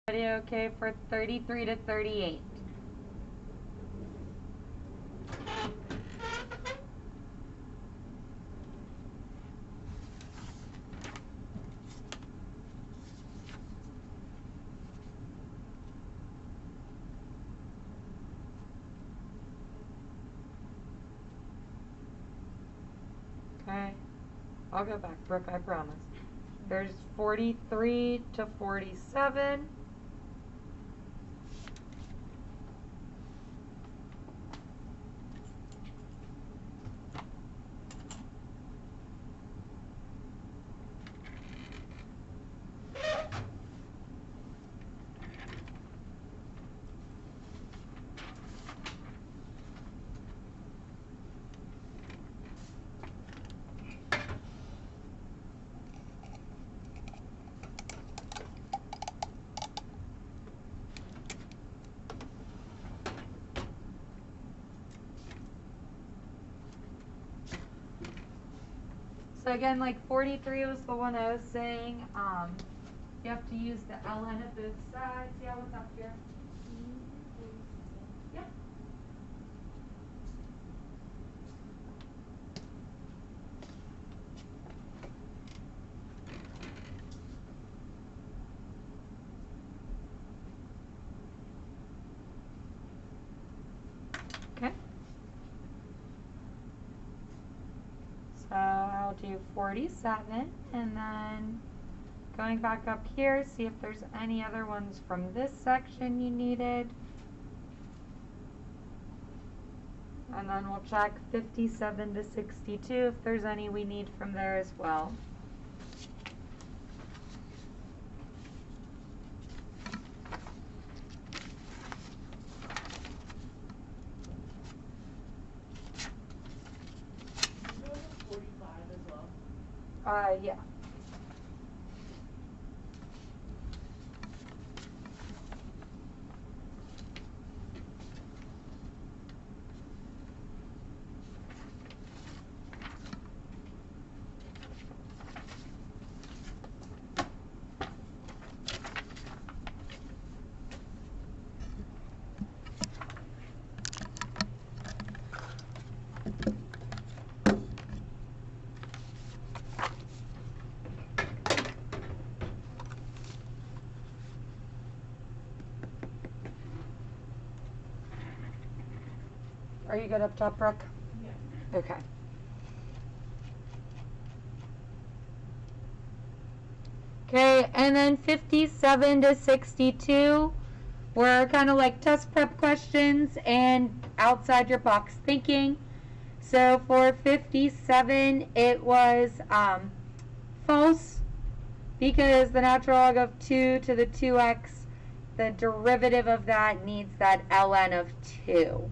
Okay for 33 to 38. Okay, I'll go back, Brooke, I promise. There's 43 to 47. So again, like 43 was the one I was saying. You have to use the ln of both sides. Yeah, what's up here? Yeah. Okay. So I'll do 47 and then going back up here, see if there's any other ones from this section you needed. And then we'll check 57 to 62 if there's any we need from there as well. Yeah. Are you good up top, Brooke? Yeah. Okay. Okay, and then 57 to 62 were kind of like test prep questions and outside your box thinking. So for 57, it was false because the natural log of 2 to the 2x, the derivative of that needs that ln of 2.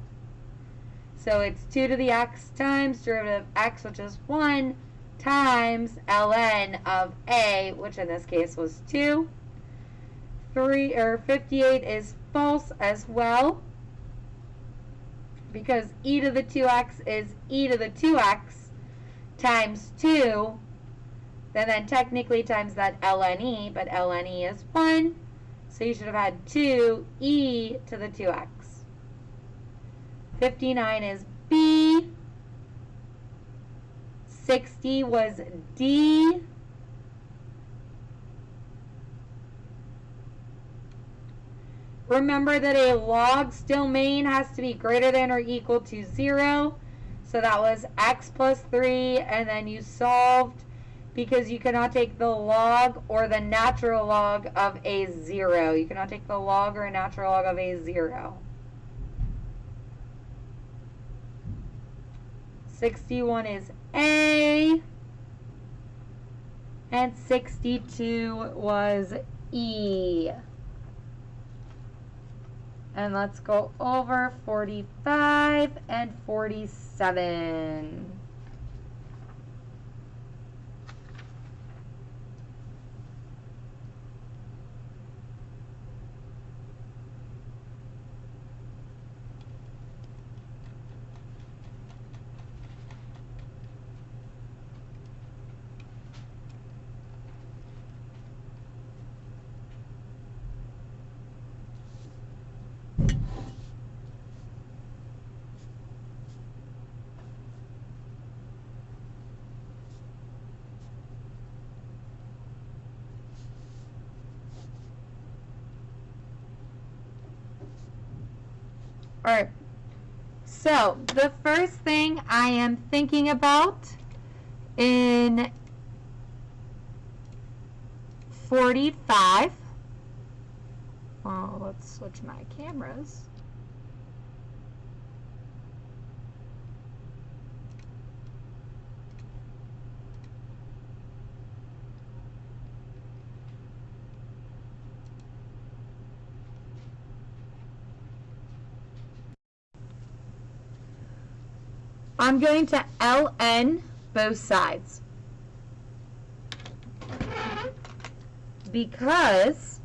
So it's 2 to the x times derivative of x, which is 1, times ln of a, which in this case was 2. 58 is false as well, because e to the 2x is e to the 2x times 2, then technically times that ln e, but ln e is 1, so you should have had 2e to the 2x. 59 is B. 60 was D. Remember that a log's domain has to be greater than or equal to 0. So that was x plus 3, and then you solved because you cannot take the log or the natural log of a 0. You cannot take the log or a natural log of a 0. 61 is A, and 62 was E. And let's go over 45 and 47. Alright, so the first thing I am thinking about in 45, well, let's switch my cameras. I'm going to ln both sides because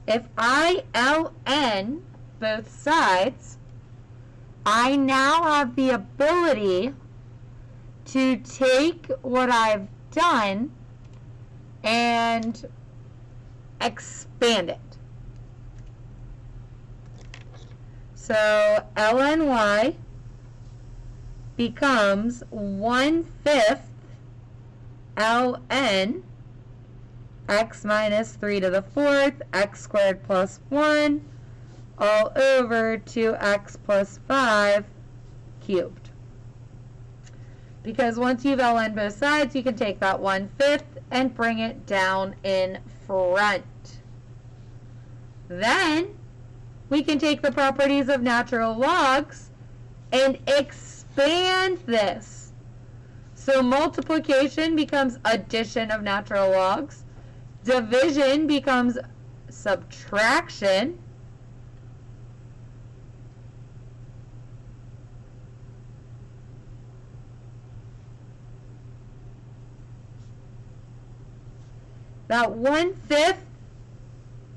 if I ln both sides, I now have the ability to take what I've done and expand it. So ln y becomes 1/5 ln x minus 3 to the 4th x squared plus 1 all over 2x plus 5 cubed. Because once you've ln both sides, you can take that 1/5 and bring it down in front. Then we can take the properties of natural logs and expand this. So multiplication becomes addition of natural logs. Division becomes subtraction. That 1/5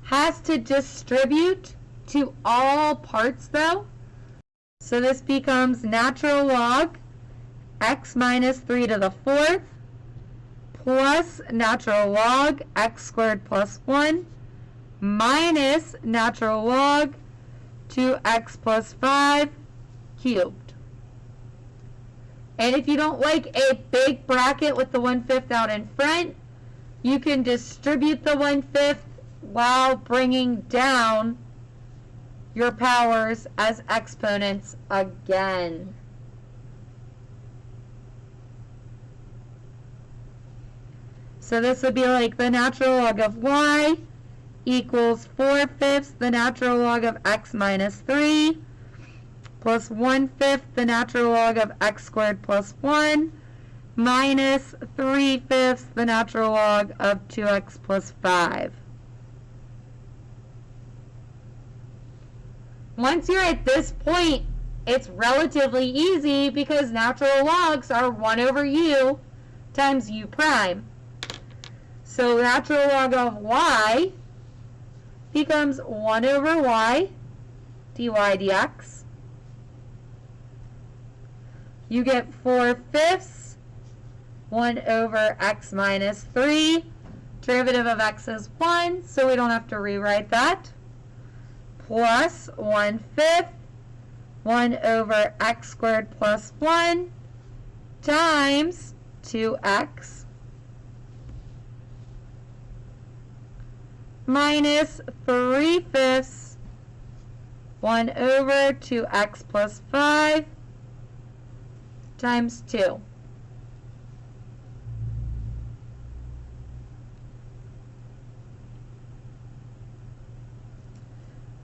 has to distribute to all parts though. So this becomes natural log x minus 3 to the 4th plus natural log x squared plus 1 minus natural log 2x plus 5 cubed. And if you don't like a big bracket with the 1/5 out in front, you can distribute the 1/5 while bringing down your powers as exponents again. So this would be like the natural log of y equals 4/5 the natural log of x minus 3 plus 1/5 the natural log of x squared plus 1 minus 3/5 the natural log of 2x plus 5. Once you're at this point, it's relatively easy because natural logs are 1 over u times u prime. So natural log of y becomes 1 over y dy dx. You get 4/5 1 over x minus 3. Derivative of x is 1, so we don't have to rewrite that. Plus 1/5 1 over x squared plus 1 times 2x minus 3/5 1 over 2x plus 5 times 2.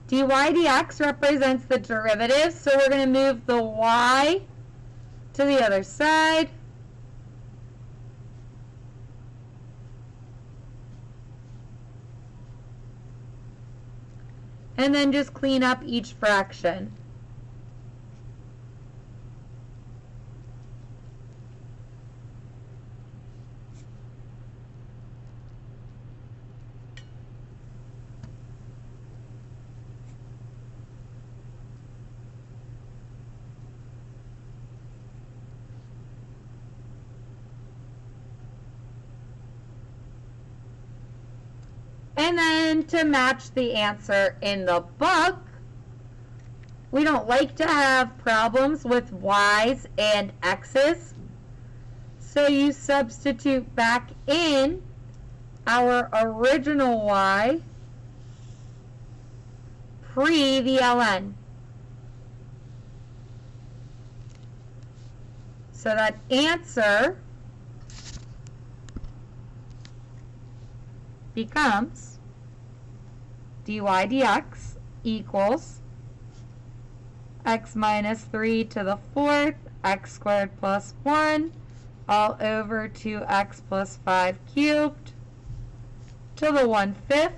dy dx represents the derivative, so we're going to move the y to the other side. And then just clean up each fraction. And then to match the answer in the book, we don't like to have problems with y's and x's. So you substitute back in our original y pre the ln. So that answer becomes dy dx equals x minus 3 to the 4th, x squared plus 1, all over 2x plus 5 cubed to the 1/5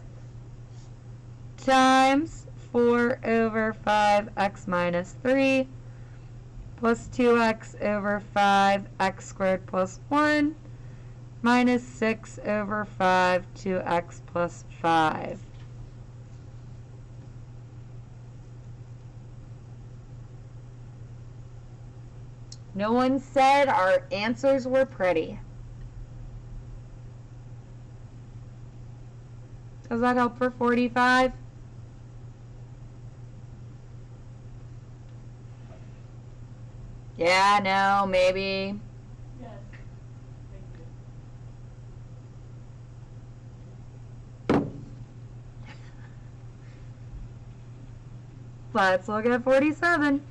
times 4 over 5x minus 3 plus 2x over 5 x squared plus 1 minus 6 over 5 2x plus 5. No one said our answers were pretty. Does that help for 45? Yeah, no, maybe. Yes. Let's look at 47.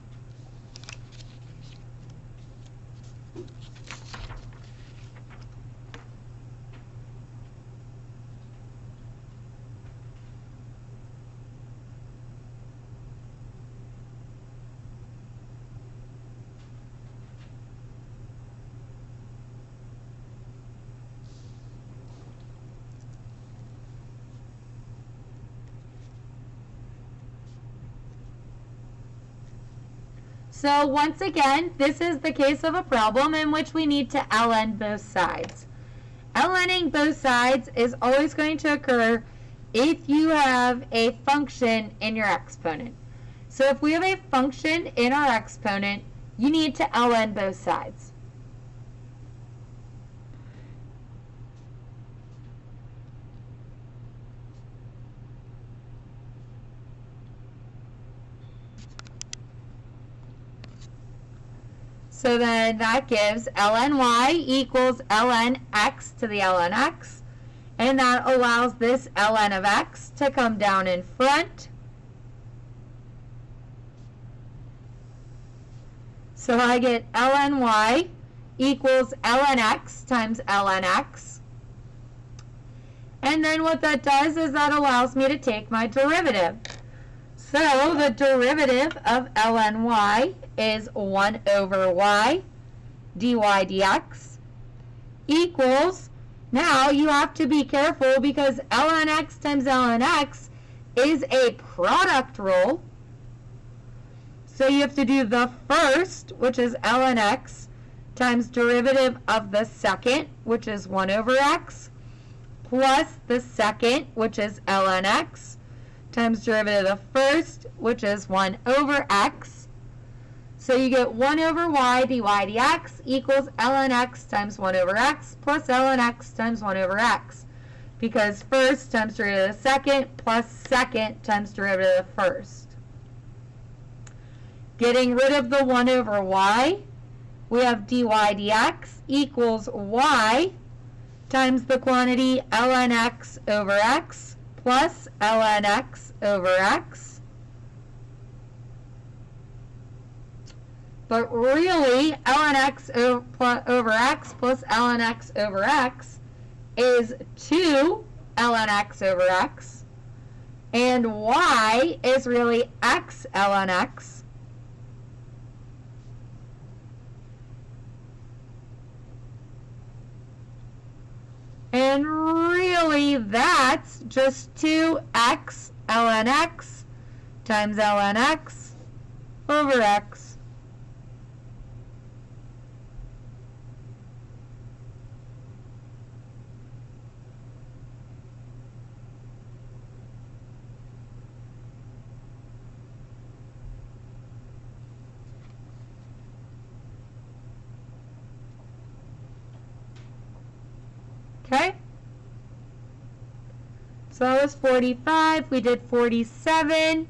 So once again, this is the case of a problem in which we need to ln both sides. Ln'ing both sides is always going to occur if you have a function in your exponent. So if we have a function in our exponent, you need to ln both sides. So then that gives ln y equals ln x to the ln x. And that allows this ln of x to come down in front. So I get ln y equals ln x times ln x. And then what that does is that allows me to take my derivative. So the derivative of ln y is 1 over y dy dx equals, now you have to be careful because ln x times ln x is a product rule. So you have to do the first, which is ln x, times derivative of the second, which is 1 over x, plus the second, which is ln x, times derivative of the first, which is 1 over x. So you get 1 over y dy dx equals ln x times 1 over x plus ln x times 1 over x. Because first times derivative of the second plus second times derivative of the first. Getting rid of the 1 over y, we have dy dx equals y times the quantity ln x over x plus ln x over x. But really, ln x over x plus ln x over x is 2 ln x over x. And y is really x ln x. And really, that's just 2x ln x times ln x over x. Okay? So that was 45. We did 47.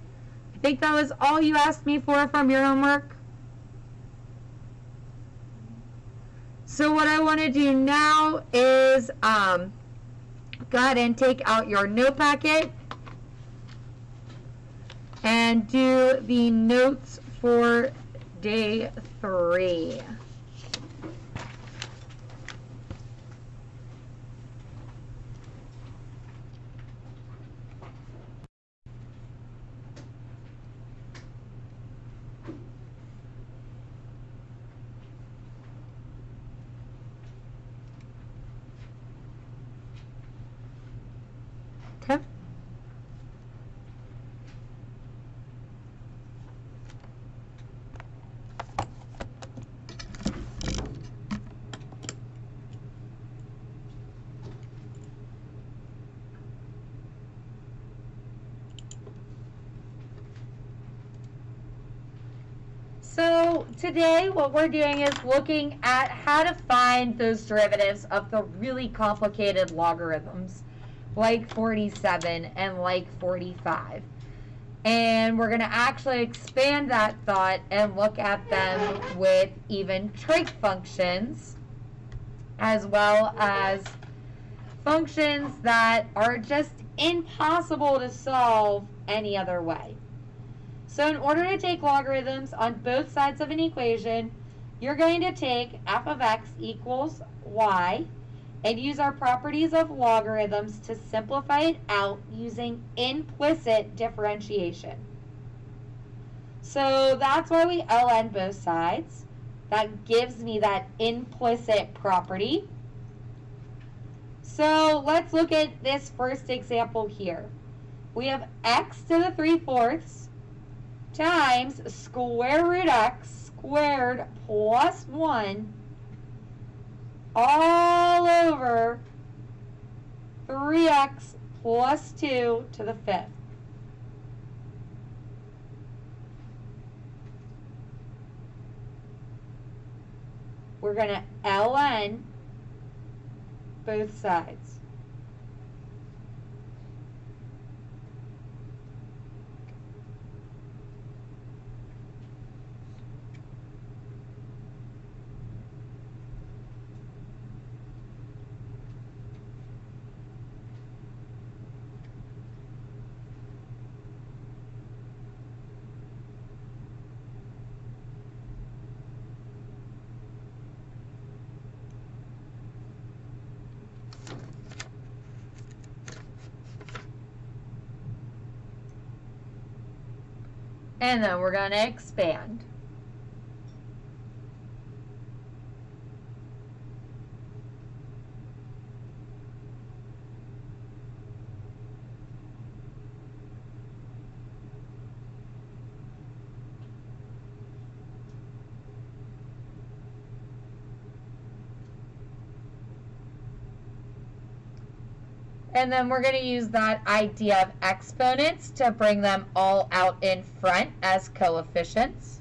I think that was all you asked me for from your homework. So what I want to do now is go ahead and take out your note packet and do the notes for day 3. So today what we're doing is looking at how to find those derivatives of the really complicated logarithms like 47 and like 45. And we're going to actually expand that thought and look at them with even trig functions, as well as functions that are just impossible to solve any other way. So in order to take logarithms on both sides of an equation, you're going to take f of x equals y and use our properties of logarithms to simplify it out using implicit differentiation. So that's why we ln both sides. That gives me that implicit property. So let's look at this first example here. We have x to the 3/4 times square root x squared plus 1 all over 3x plus 2 to the 5th. We're going to ln both sides. And then we're going to expand. And then we're going to use that idea of exponents to bring them all out in front as coefficients.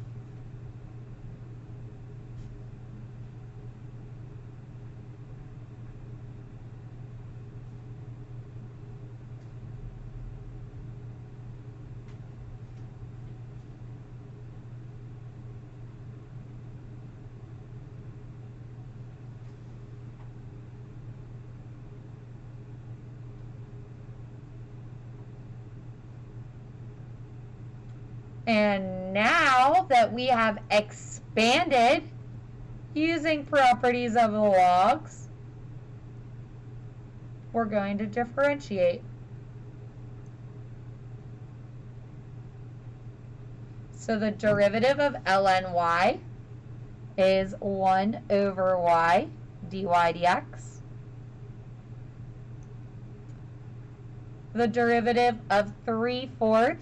And now that we have expanded using properties of the logs, we're going to differentiate. So the derivative of ln y is 1 over y dy dx. The derivative of 3/4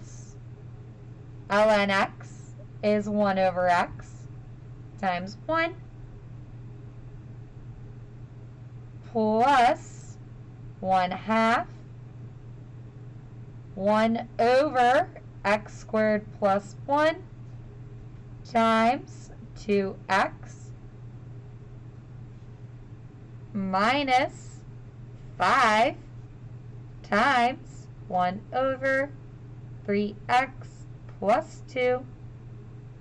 ln x is 1 over x times 1 plus 1/2 1 over x squared plus 1 times 2x minus 5 times 1 over 3x plus 2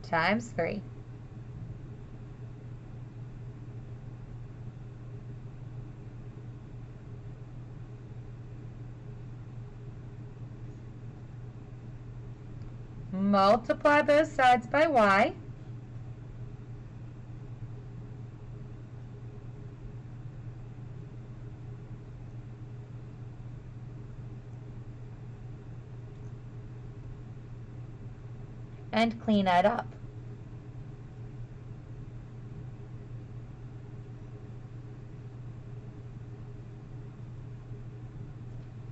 times 3. Multiply both sides by y. And clean it up.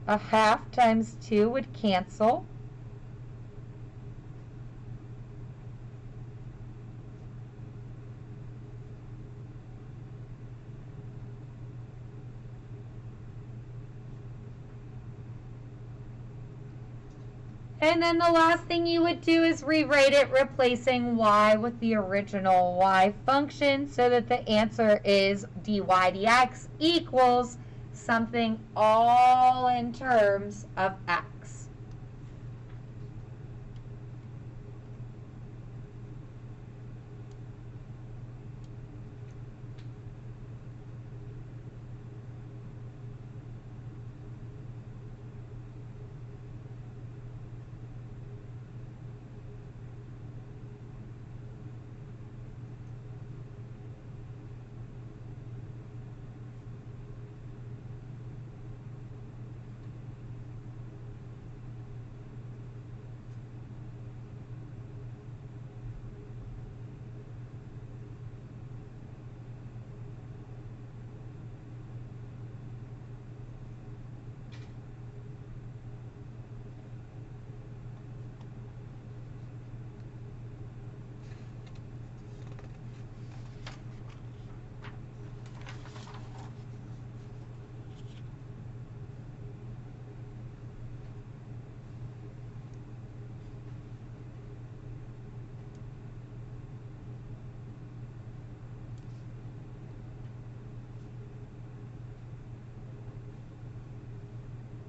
A half times 2 would cancel. And then the last thing you would do is rewrite it, replacing y with the original y function so that the answer is dy dx equals something all in terms of x.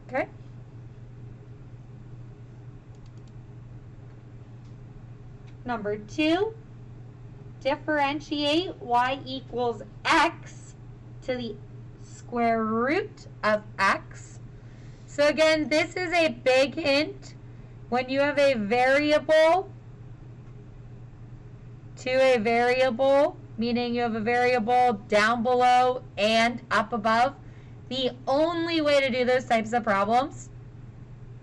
Okay. Number 2, differentiate y equals x to the square root of x. So again, this is a big hint. When you have a variable to a variable, meaning you have a variable down below and up above, the only way to do those types of problems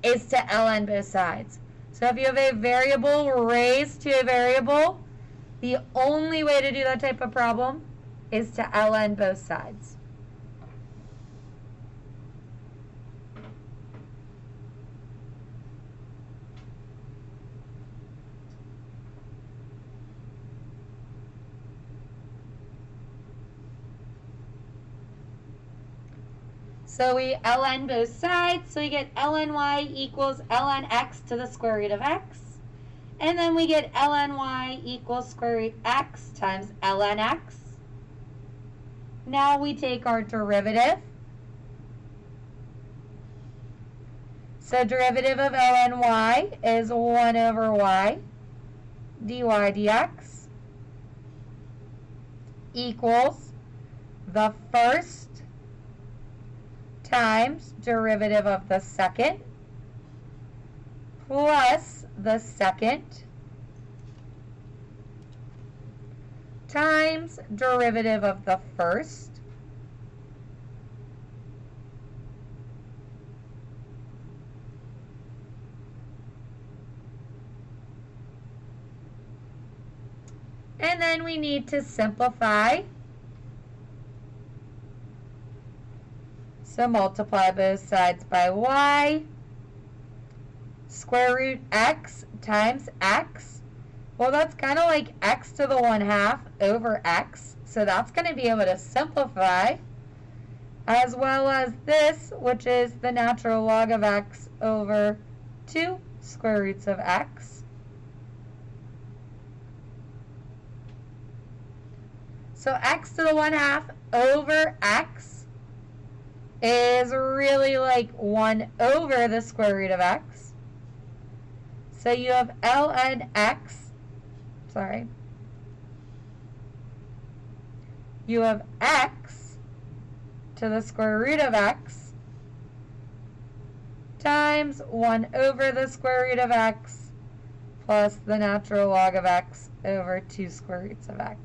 is to ln both sides. So if you have a variable raised to a variable, the only way to do that type of problem is to ln both sides. So we ln both sides, so we get ln y equals ln x to the square root of x. And then we get ln y equals square root x times ln x. Now we take our derivative. So derivative of ln y is 1 over y dy dx equals the first times derivative of the second plus the second times derivative of the first and then we need to simplify. So multiply both sides by y. Square root x times x. Well, that's kind of like x to the 1/2 over x. So that's going to be able to simplify. As well as this, which is the natural log of x over 2 square roots of x. So x to the 1/2 over x is really like 1 over the square root of x. So you have ln x, you have x to the square root of x times 1 over the square root of x plus the natural log of x over 2 square roots of x.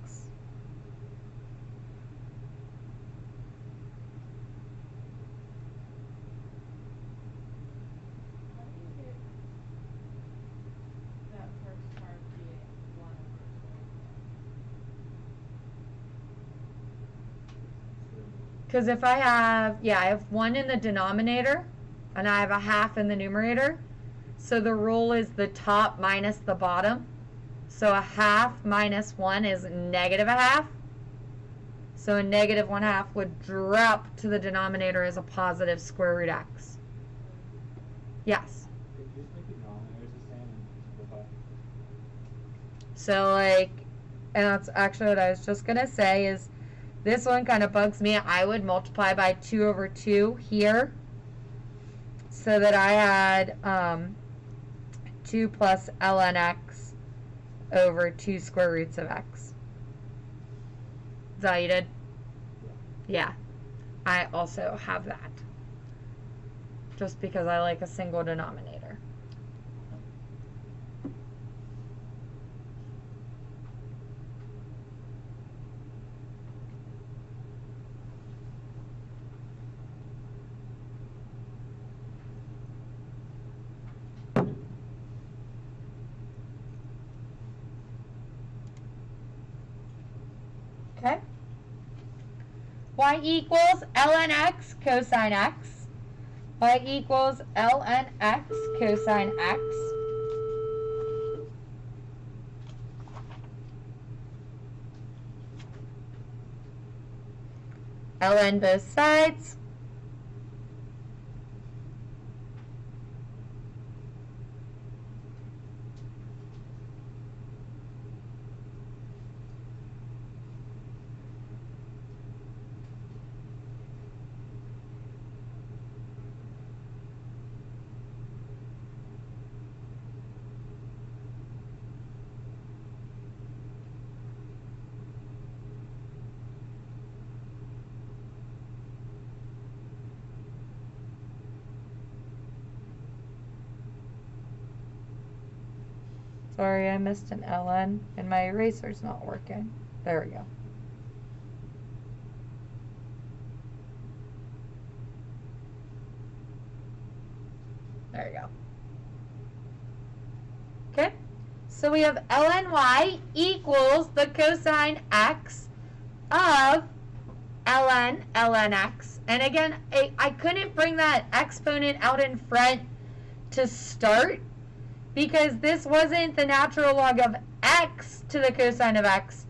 Because if I have, I have 1 in the denominator and I have a half in the numerator. So the rule is the top minus the bottom. So a half minus 1 is negative a half. So a negative 1/2 would drop to the denominator as a positive square root x. Yes? Could you just make the denominator So like, and that's actually what I was just going to say is this one kind of bugs me. I would multiply by 2 over 2 here so that I had 2 plus ln x over 2 square roots of x. Is that what you did? Yeah. I also have that. Just because I like a single denominator. Okay. Y equals ln x cosine x. Y equals ln x cosine x. Ln both sides. Sorry, I missed an ln and my eraser's not working. There we go. There you go. Okay, so we have ln y equals the cosine x of ln x. And again, I couldn't bring that exponent out in front to start because this wasn't the natural log of x to the cosine of x.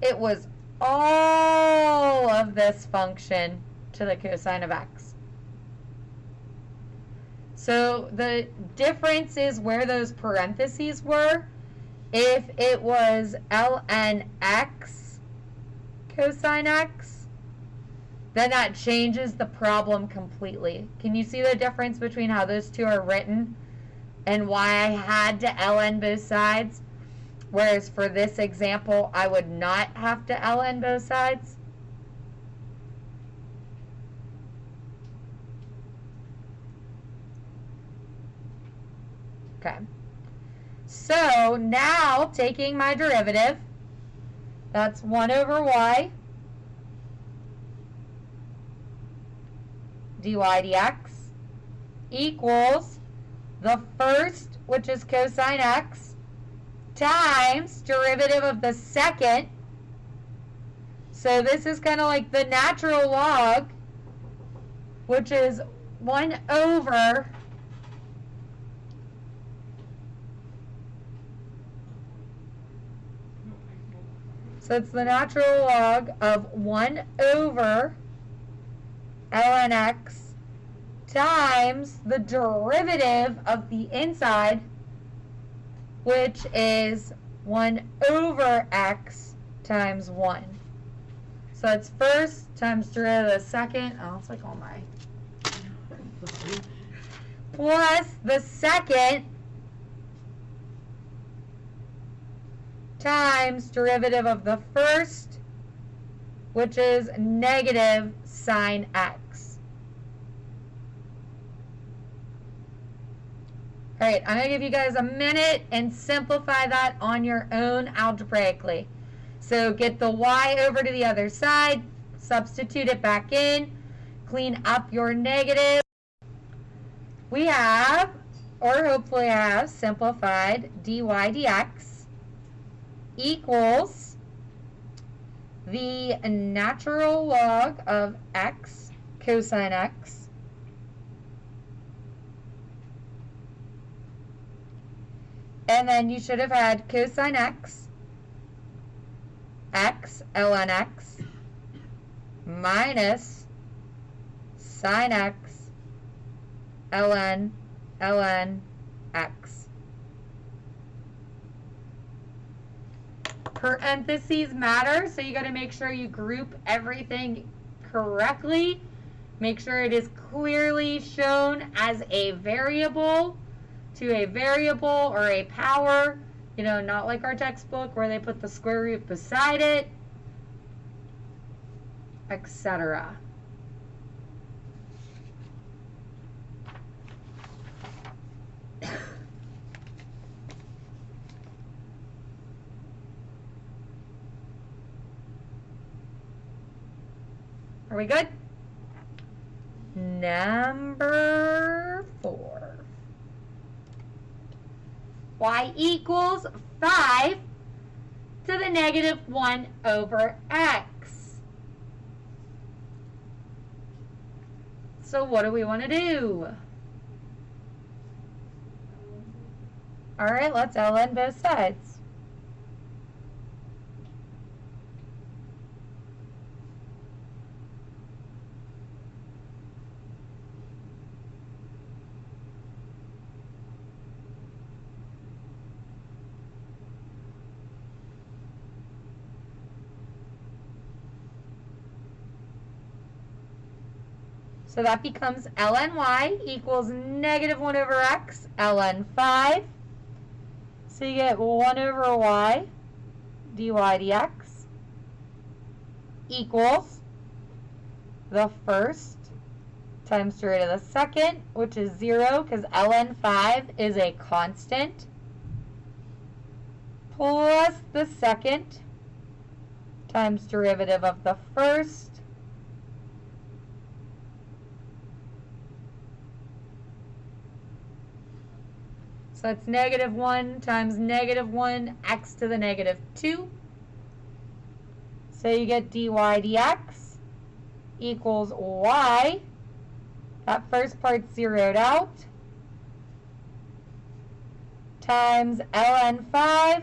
It was all of this function to the cosine of x. So the difference is where those parentheses were. If it was ln x cosine x, then that changes the problem completely. Can you see the difference between how those two are written and why I had to ln both sides? Whereas for this example, I would not have to ln both sides. Okay. So now taking my derivative, that's 1 over y dy dx equals the first, which is cosine x, times derivative of the second. So this is kind of like the natural log, which is 1 over so it's the natural log of 1 over ln x times the derivative of the inside, which is 1 over x times 1. So it's first times derivative of the second. Oh, it's like all my. Plus the second times derivative of the first, which is negative sine x. All right, I'm going to give you guys a minute and simplify that on your own algebraically. So get the y over to the other side, substitute it back in, clean up your negative. We have, or hopefully have, simplified dy dx equals the natural log of x cosine x and then you should have had cosine x ln x minus sine x ln x. Parentheses matter, so you got to make sure you group everything correctly. Make sure it is clearly shown as a variable to a variable or a power, not like our textbook where they put the square root beside it, etc. Are we good? Number 4. Y equals 5 to the negative 1 over x. So what do we want to do? All right, let's ln both sides. So that becomes ln y equals negative 1 over x ln 5. So you get 1 over y dy dx equals the first times the root of the second, which is 0 because ln 5 is a constant, plus the second times derivative of the first, so that's negative 1 times negative 1 x to the negative 2. So you get dy dx equals y. That first part's zeroed out. Times ln 5.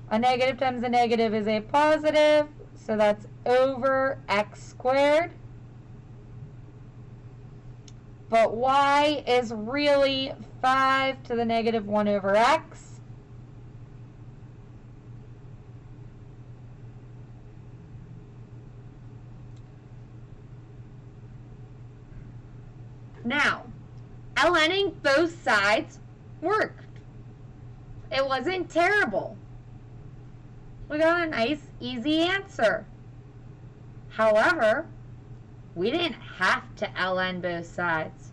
A negative times a negative is a positive. So that's over x squared. But y is really 5 to the negative 1 over x. Now, lning both sides worked. It wasn't terrible. We got a nice, easy answer. However, we didn't have to ln both sides.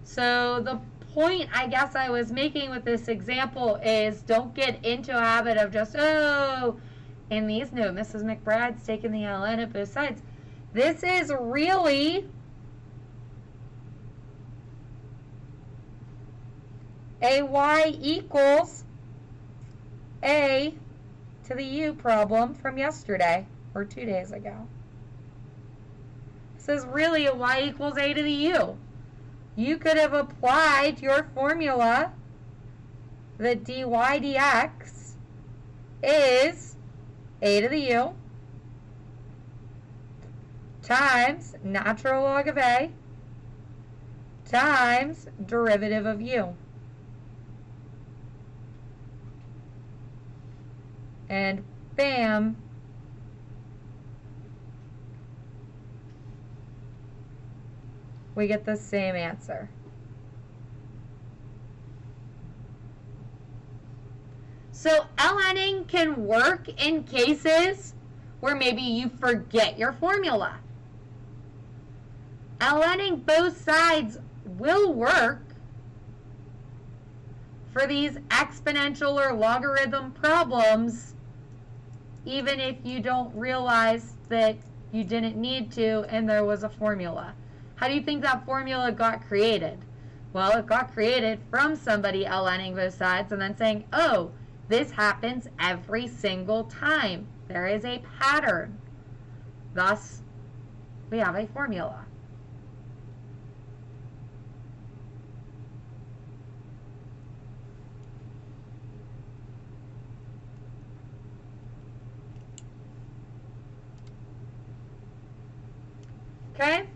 So the point I guess I was making with this example is don't get into a habit of just, in these notes, Mrs. McBride's taking the ln at both sides. This is really a y equals a to the u problem from yesterday or 2 days ago. This is really a y equals a to the u. You could have applied your formula that dy dx is a to the u times natural log of a times derivative of u. And bam, we get the same answer. So lning can work in cases where maybe you forget your formula. Lning both sides will work for these exponential or logarithm problems, even if you don't realize that you didn't need to and there was a formula. How do you think that formula got created? Well, it got created from somebody lning both sides and then saying, oh, this happens every single time. There is a pattern. Thus, we have a formula. Okay?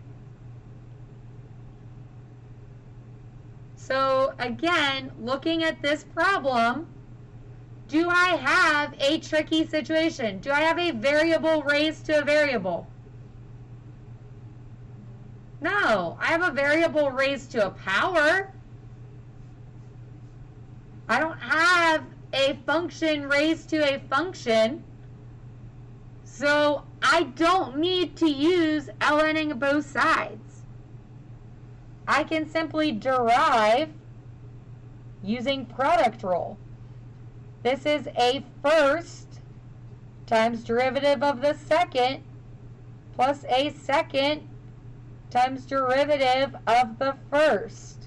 So again, looking at this problem, Do I have a tricky situation? Do I have a variable raised to a variable? No, I have a variable raised to a power. I don't have a function raised to a function. So I don't need to use ln'ing both sides. I can simply derive using product rule. This is a first times derivative of the second plus a second times derivative of the first.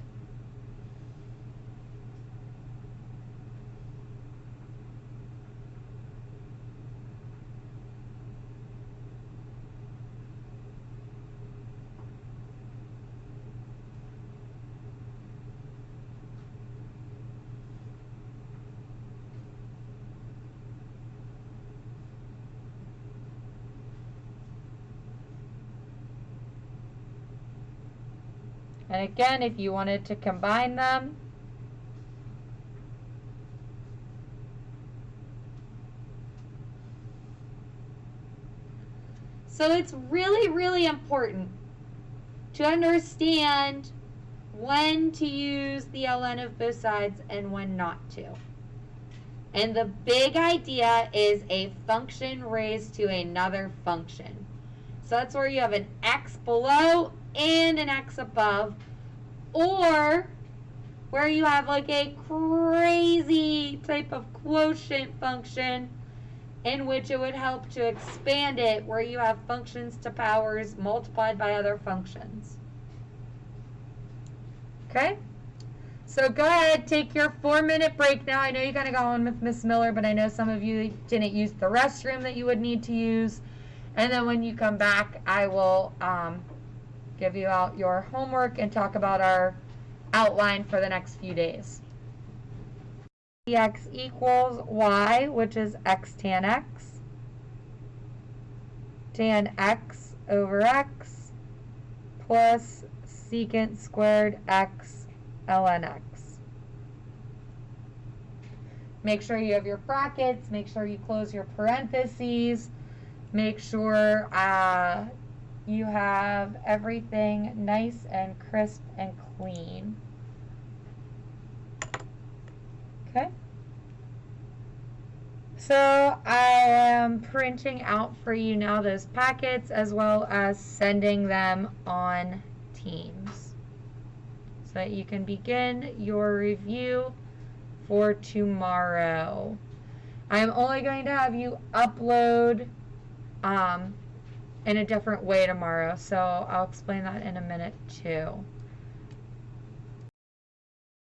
And again, if you wanted to combine them, so it's really, really important to understand when to use the ln of both sides and when not to. And the big idea is a function raised to another function. So that's where you have an x below and an x above, or where you have like a crazy type of quotient function in which it would help to expand it, where you have functions to powers multiplied by other functions. Okay? So go ahead, take your 4-minute break now. I know you gotta go on with Miss Miller, but I know some of you didn't use the restroom that you would need to use. And then when you come back, I will give you out your homework and talk about our outline for the next few days. X equals y, which is x tan x. Tan x over x plus secant squared x ln x. Make sure you have your brackets. Make sure you close your parentheses. Make sure you have everything nice and crisp and clean. Okay. So I am printing out for you now those packets as well as sending them on Teams so that you can begin your review for tomorrow. I'm only going to have you upload in a different way tomorrow, so I'll explain that in a minute too.